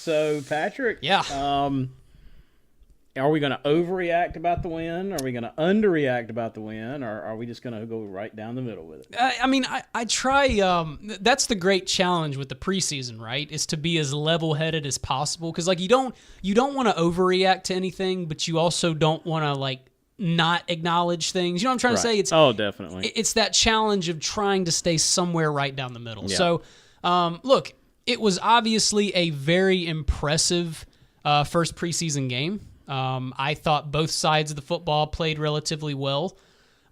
So, Patrick, Yeah. Are we going to overreact about the win? Are we going to underreact about the win? Or are we just going to go right down the middle with it? I try. That's the great challenge with the preseason, right? Is to be as level-headed as possible, because like you don't want to overreact to anything, but you also don't want to like not acknowledge things. You know what I'm trying to say? It's definitely. It's that challenge of trying to stay somewhere right down the middle. Yeah. So, look, it was obviously a very impressive first preseason game. I thought both sides of the football played relatively well.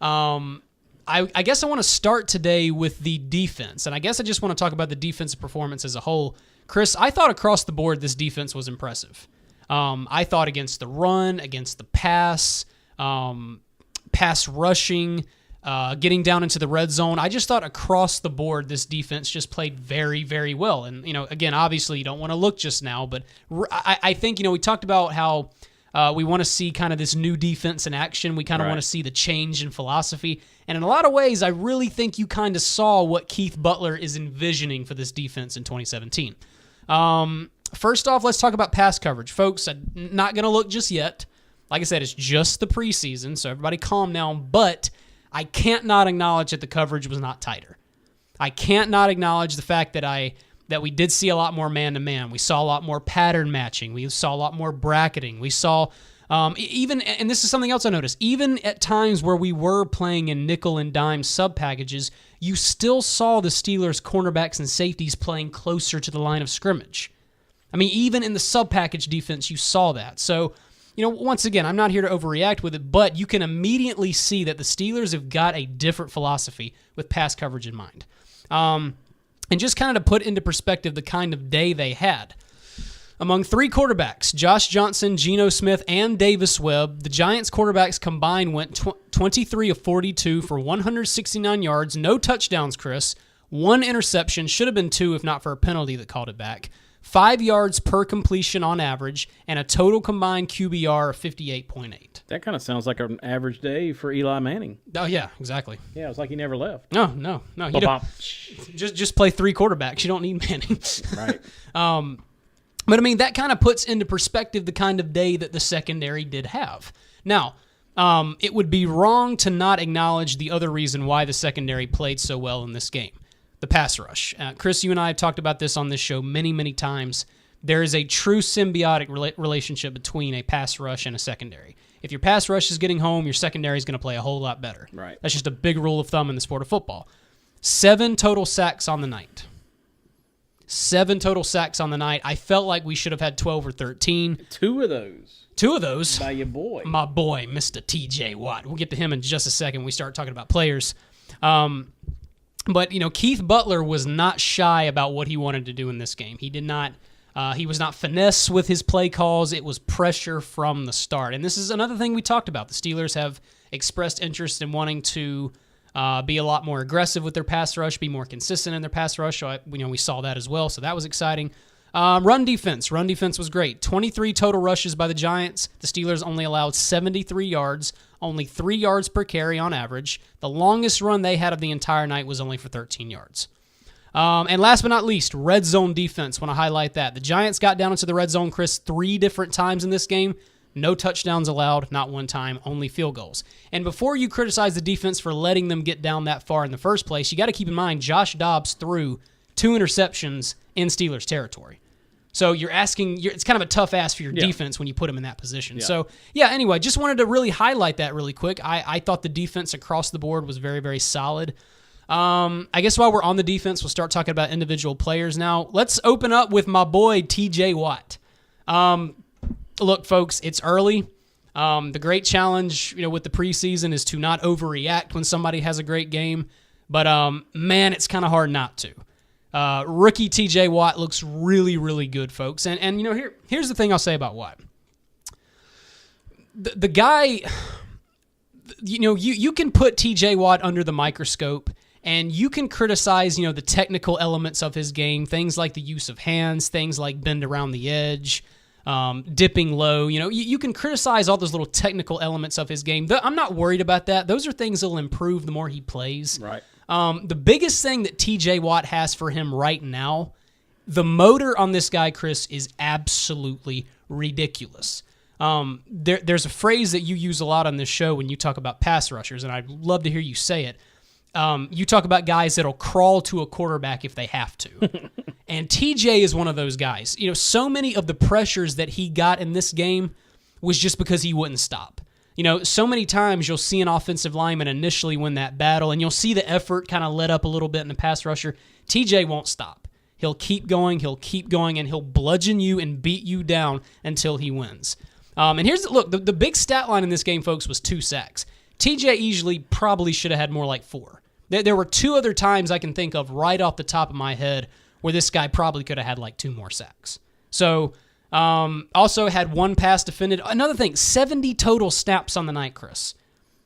I guess I want to start today with the defense, and I guess I just want to talk about the defensive performance as a whole. Chris, I thought across the board this defense was impressive. I thought against the run, against the pass rushing, getting down into the red zone. I just thought across the board this defense just played very, very well. And, again, obviously you don't want to look just now, but I think, we talked about how we want to see kind of this new defense in action. We kind of want to see the change in philosophy. And in a lot of ways, I really think you kind of saw what Keith Butler is envisioning for this defense in 2017. First off, let's talk about pass coverage. Folks, I'm not going to look just yet. Like I said, it's just the preseason, so everybody calm down. But I can't not acknowledge that the coverage was not tighter. I can't not acknowledge the fact that we did see a lot more man-to-man. We saw a lot more pattern matching. We saw a lot more bracketing. We saw even, and this is something else I noticed, even at times where we were playing in nickel and dime sub-packages, you still saw the Steelers' cornerbacks and safeties playing closer to the line of scrimmage. I mean, even in the sub-package defense, you saw that. So, once again, I'm not here to overreact with it, but you can immediately see that the Steelers have got a different philosophy with pass coverage in mind. And just kind of to put into perspective the kind of day they had. Among three quarterbacks, Josh Johnson, Geno Smith, and Davis Webb, the Giants quarterbacks combined went 23 of 42 for 169 yards, no touchdowns, Chris, one interception, should have been two if not for a penalty that called it back, 5 yards per completion on average, and a total combined QBR of 58.8. That kind of sounds like an average day for Eli Manning. Oh, yeah, exactly. Yeah, it's like he never left. No. You don't, just play three quarterbacks. You don't need Manning. Right. But, I mean, that kind of puts into perspective the kind of day that the secondary did have. Now, it would be wrong to not acknowledge the other reason why the secondary played so well in this game. The pass rush. Chris, you and I have talked about this on this show many, many times. There is a true symbiotic relationship between a pass rush and a secondary. If your pass rush is getting home, your secondary is going to play a whole lot better. Right. That's just a big rule of thumb in the sport of football. 7 total sacks on the night. 7 total sacks on the night. I felt like we should have had 12 or 13. Two of those. By your boy. My boy, Mr. TJ Watt. We'll get to him in just a second when we start talking about players. But, Keith Butler was not shy about what he wanted to do in this game. He did not, he was not finesse with his play calls. It was pressure from the start. And this is another thing we talked about. The Steelers have expressed interest in wanting to be a lot more aggressive with their pass rush, be more consistent in their pass rush. So, we saw that as well. So that was exciting. Run defense was great. 23 total rushes by the Giants. The Steelers only allowed 73 yards, only 3 yards per carry on average. The longest run they had of the entire night was only for 13 yards. And last but not least, red zone defense. Want to highlight that. The Giants got down into the red zone, Chris, 3 different times in this game. No touchdowns allowed, not one time, only field goals. And before you criticize the defense for letting them get down that far in the first place, you got to keep in mind Josh Dobbs threw 2 interceptions in Steelers territory. So it's kind of a tough ask for your defense when you put him in that position. Yeah. So, anyway, just wanted to really highlight that really quick. I thought the defense across the board was very, very solid. I guess while we're on the defense, we'll start talking about individual players now. Let's open up with my boy, TJ Watt. Look, folks, it's early. The great challenge, with the preseason is to not overreact when somebody has a great game. But, man, it's kind of hard not to. Rookie TJ Watt looks really, really good, folks. And here's the thing I'll say about Watt. The guy, you can put TJ Watt under the microscope and you can criticize, the technical elements of his game, things like the use of hands, things like bend around the edge, dipping low. You can criticize all those little technical elements of his game. I'm not worried about that. Those are things that will improve the more he plays. Right. The biggest thing that TJ Watt has for him right now The motor on this guy, Chris, is absolutely ridiculous. There's a phrase that you use a lot on this show when you talk about pass rushers, and I'd love to hear you say it. You talk about guys that'll crawl to a quarterback if they have to. And TJ is one of those guys. So many of the pressures that he got in this game was just because he wouldn't stop. So many times you'll see an offensive lineman initially win that battle, and you'll see the effort kind of let up a little bit in the pass rusher. TJ won't stop. He'll keep going, and he'll bludgeon you and beat you down until he wins. And here's the big stat line in this game, folks, was 2 sacks. TJ easily probably should have had more like 4. There were 2 other times I can think of right off the top of my head where this guy probably could have had like 2 more sacks. So, also had 1 pass defended. Another thing, 70 total snaps on the night, Chris.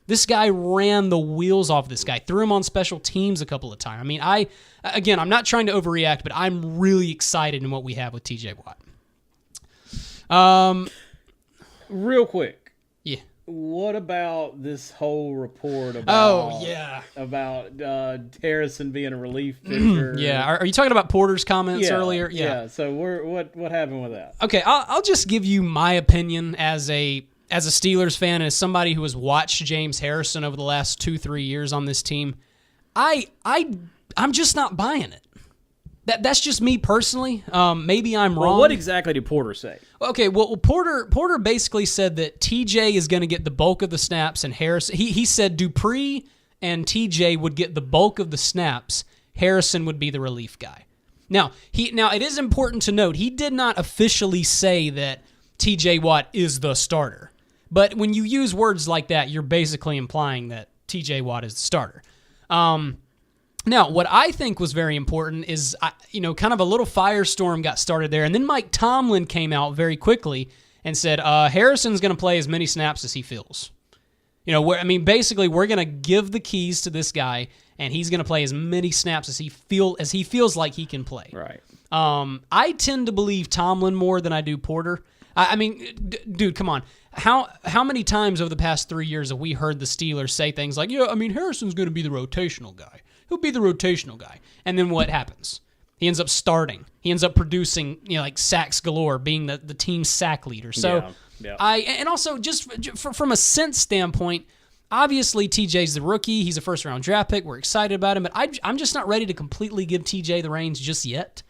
This guy ran the wheels off this guy, threw him on special teams a couple of times. I mean, I'm not trying to overreact, but I'm really excited in what we have with TJ Watt. Real quick. Yeah. What about this whole report about Harrison being a relief pitcher? Yeah. Are you talking about Porter's comments earlier? Yeah. So what happened with that? Okay, I'll just give you my opinion as a Steelers fan and as somebody who has watched James Harrison over the last 2-3 years on this team. I'm just not buying it. That's just me personally. Maybe I'm wrong. What exactly did Porter say? Okay, well, Porter basically said that TJ is going to get the bulk of the snaps, and Harrison. He said Dupree and TJ would get the bulk of the snaps. Harrison would be the relief guy. Now it is important to note he did not officially say that TJ Watt is the starter, but when you use words like that, you're basically implying that TJ Watt is the starter. Now, what I think was very important is, kind of a little firestorm got started there, and then Mike Tomlin came out very quickly and said, Harrison's going to play as many snaps as he feels. Basically, we're going to give the keys to this guy, and he's going to play as many snaps as he feels like he can play. Right. I tend to believe Tomlin more than I do Porter. Dude, come on. How many times over the past 3 years have we heard the Steelers say things like, Harrison's going to be the rotational guy. He'll be the rotational guy. And then what happens? He ends up starting. He ends up producing, like sacks galore, being the team's sack leader. So and also just from a sense standpoint, obviously TJ's the rookie. He's a first-round draft pick. We're excited about him, but I'm just not ready to completely give TJ the reins just yet.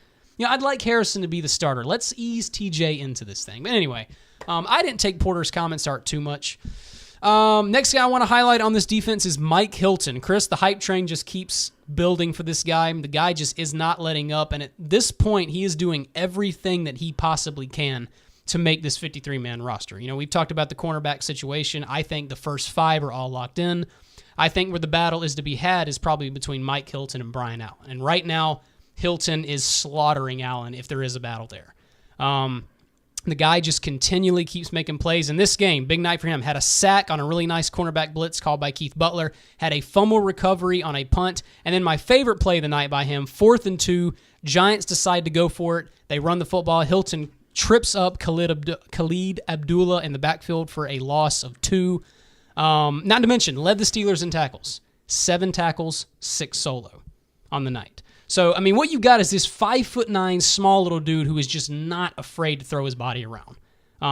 I'd like Harrison to be the starter. Let's ease TJ into this thing. But anyway, I didn't take Porter's comments to heart too much. Next guy I want to highlight on this defense is Mike Hilton. Chris, the hype train just keeps building for this guy. The guy just is not letting up, and at this point, he is doing everything that he possibly can to make this 53-man roster. We've talked about the cornerback situation. I think the first 5 are all locked in. I think where the battle is to be had is probably between Mike Hilton and Brian Allen. And right now, Hilton is slaughtering Allen if there is a battle there. The guy just continually keeps making plays. In this game, big night for him. Had a sack on a really nice cornerback blitz called by Keith Butler. Had a fumble recovery on a punt. And then my favorite play of the night by him, 4th and 2. Giants decide to go for it. They run the football. Hilton trips up Khalid Abdullah in the backfield for a loss of 2. Not to mention, led the Steelers in tackles. 7 tackles, 6 solo on the night. So, what you got is this 5'9", small little dude who is just not afraid to throw his body around.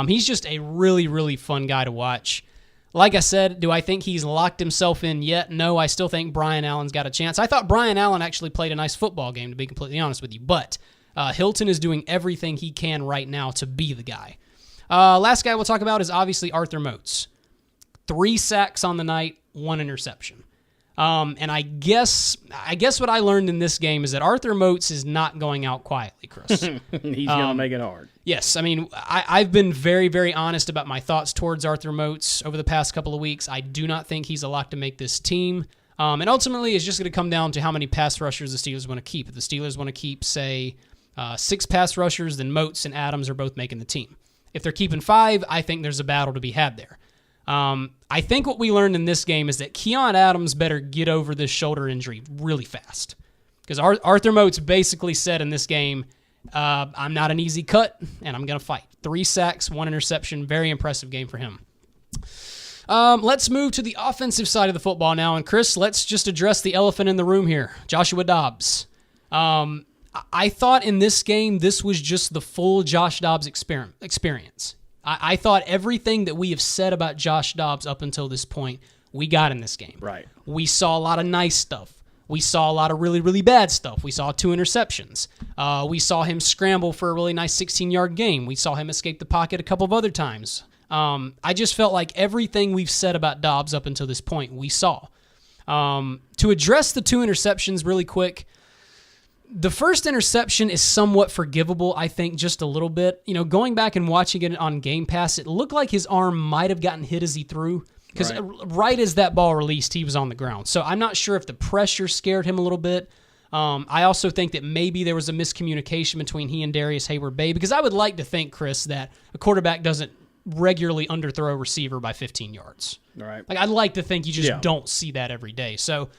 He's just a really, really fun guy to watch. Like I said, do I think he's locked himself in yet? No, I still think Brian Allen's got a chance. I thought Brian Allen actually played a nice football game, to be completely honest with you. But Hilton is doing everything he can right now to be the guy. Last guy we'll talk about is obviously Arthur Moats. 3 sacks on the night, 1 interception. And I guess what I learned in this game is that Arthur Moats is not going out quietly, Chris. He's going to make it hard. Yes. I've been very, very honest about my thoughts towards Arthur Moats over the past couple of weeks. I do not think he's a lock to make this team. And ultimately, it's just going to come down to how many pass rushers the Steelers want to keep. If the Steelers want to keep, say, 6 pass rushers, then Moats and Adams are both making the team. If they're keeping 5, I think there's a battle to be had there. I think what we learned in this game is that Keon Adams better get over this shoulder injury really fast. Because Arthur Moats basically said in this game, I'm not an easy cut, and I'm going to fight. 3 sacks, 1 interception. Very impressive game for him. Let's move to the offensive side of the football now. And Chris, let's just address the elephant in the room here. Joshua Dobbs. I thought in this game, this was just the full Josh Dobbs experience. I thought everything that we have said about Josh Dobbs up until this point, we got in this game. Right. We saw a lot of nice stuff. We saw a lot of really, really bad stuff. We saw 2 interceptions. We saw him scramble for a really nice 16-yard gain. We saw him escape the pocket a couple of other times. I just felt like everything we've said about Dobbs up until this point, we saw. To address the 2 interceptions really quick, the first interception is somewhat forgivable, I think, just a little bit. Going back and watching it on Game Pass, it looked like his arm might have gotten hit as he threw. Because right as that ball released, he was on the ground. So I'm not sure if the pressure scared him a little bit. I also think that maybe there was a miscommunication between he and Darius Hayward-Bay, because I would like to think, Chris, that a quarterback doesn't regularly underthrow a receiver by 15 yards. Right. I'd like to think you just don't see that every day. So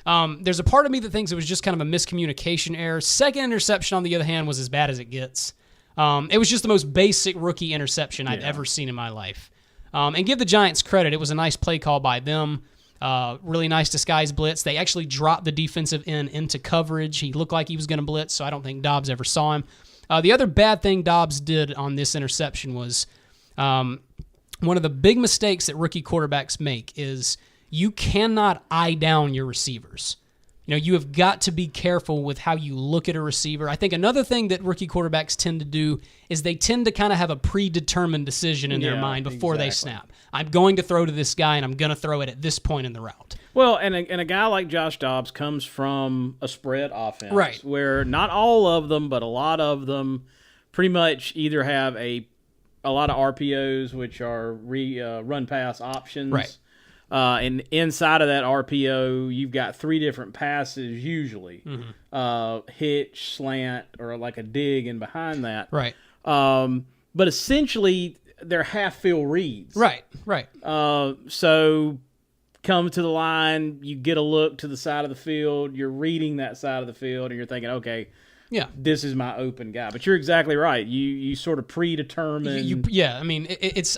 there's a part of me that thinks it was just kind of a miscommunication error. Second interception, on the other hand, was as bad as it gets. It was just the most basic rookie interception I've ever seen in my life. And give the Giants credit. It was a nice play call by them. Really nice disguise blitz. They actually dropped the defensive end into coverage. He looked like he was going to blitz, so I don't think Dobbs ever saw him. The other bad thing Dobbs did on this interception was one of the big mistakes that rookie quarterbacks make is you cannot eye down your receivers. You have got to be careful with how you look at a receiver. I think another thing that rookie quarterbacks tend to do is they tend to kind of have a predetermined decision in their mind before they snap. I'm going to throw to this guy, and I'm going to throw it at this point in the route. Well, and a guy like Josh Dobbs comes from a spread offense, right, where not all of them, but a lot of them pretty much either have a lot of RPOs, which are run pass options. Right. And inside of that RPO, you've got 3 different passes usually. Hitch, slant, or like a dig in behind that. Right. But essentially, they're half-field reads. Right. So come to the line, you get a look to the side of the field, you're reading that side of the field, and you're thinking, okay, this is my open guy. But you're exactly right. You sort of predetermine. I mean,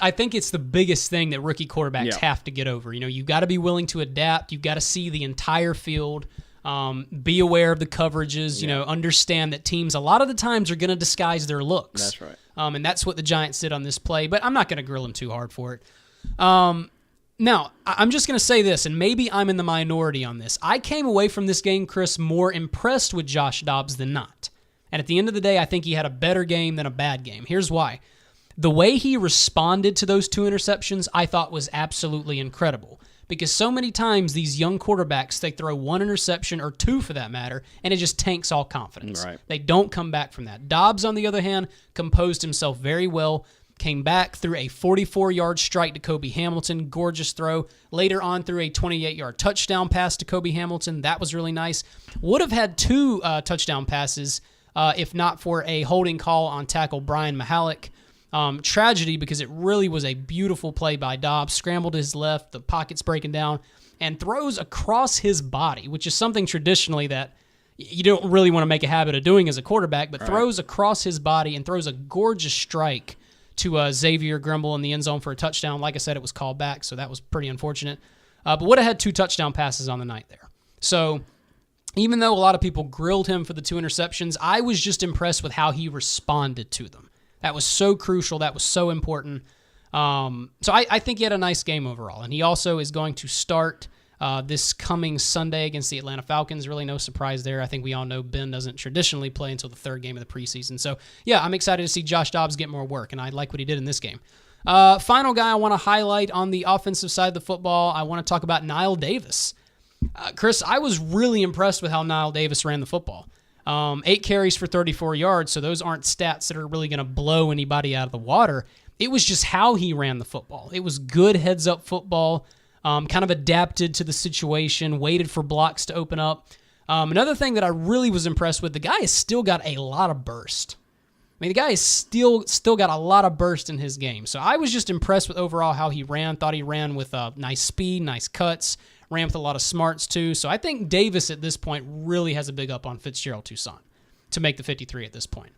I think it's the biggest thing that rookie quarterbacks have to get over. You've got to be willing to adapt. You've got to see the entire field. Be aware of the coverages. Understand that teams a lot of the times are going to disguise their looks. That's right. And that's what the Giants did on this play. But I'm not going to grill them too hard for it. Now, I'm just going to say this, and maybe I'm in the minority on this. I came away from this game, Chris, more impressed with Josh Dobbs than not. And at the end of the day, I think he had a better game than a bad game. Here's why. The way he responded to those 2 interceptions, I thought was absolutely incredible. Because so many times these young quarterbacks, they throw 1 interception or 2 for that matter, and it just tanks all confidence. Right. They don't come back from that. Dobbs, on the other hand, composed himself very well, came back through a 44-yard strike to Kobe Hamilton, gorgeous throw. Later on through a 28-yard touchdown pass to Kobe Hamilton. That was really nice. Would have had 2 touchdown passes if not for a holding call on tackle Brian Mihalik. Tragedy because it really was a beautiful play by Dobbs. Scrambled to his left, the pocket's breaking down, and throws across his body, which is something traditionally that you don't really want to make a habit of doing as a quarterback, but throws across his body and throws a gorgeous strike to Xavier Grimble in the end zone for a touchdown. Like I said, it was called back, so that was pretty unfortunate. But would have had 2 touchdown passes on the night there. So even though a lot of people grilled him for the 2 interceptions, I was just impressed with how he responded to them. That was so crucial. That was so important. So I think he had a nice game overall. And he also is going to start this coming Sunday against the Atlanta Falcons. Really no surprise there. I think we all know Ben doesn't traditionally play until the 3rd game of the preseason. So, yeah, I'm excited to see Josh Dobbs get more work, and I like what he did in this game. Final guy I want to highlight on the offensive side of the football, I want to talk about Nile Davis. Chris, I was really impressed with how Nile Davis ran the football. 8 carries for 34 yards, so those aren't stats that are really going to blow anybody out of the water. It was just how he ran the football. It was good heads-up football, kind of adapted to the situation, waited for blocks to open up. Another thing that I really was impressed with, the guy has still got a lot of burst. I mean, the guy has still got a lot of burst in his game. So I was just impressed with overall how he ran. Thought he ran with nice speed, nice cuts, ran with a lot of smarts too. So I think Davis at this point really has a big up on Fitzgerald Toussaint to make the 53 at this point.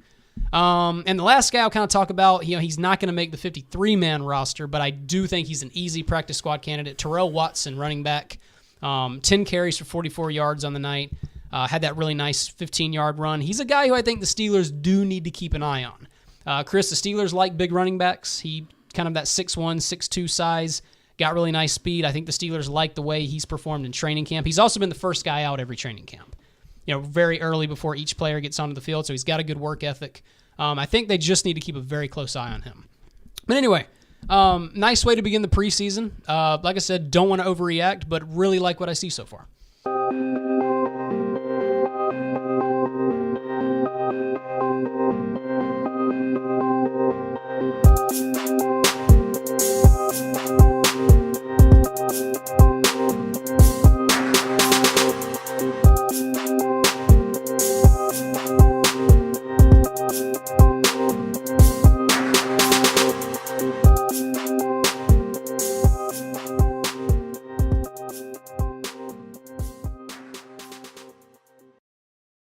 And the last guy I'll kind of talk about, he's not going to make the 53-man roster, but I do think he's an easy practice squad candidate. Terrell Watson, running back, 10 carries for 44 yards on the night. Had that really nice 15-yard run. He's a guy who I think the Steelers do need to keep an eye on. Chris, the Steelers like big running backs. He kind of that 6'1", 6'2 size, got really nice speed. I think the Steelers like the way he's performed in training camp. He's also been the first guy out every training camp, very early before each player gets onto the field, so he's got a good work ethic. I think they just need to keep a very close eye on him. But anyway, nice way to begin the preseason. Like I said, don't want to overreact, but really like what I see so far.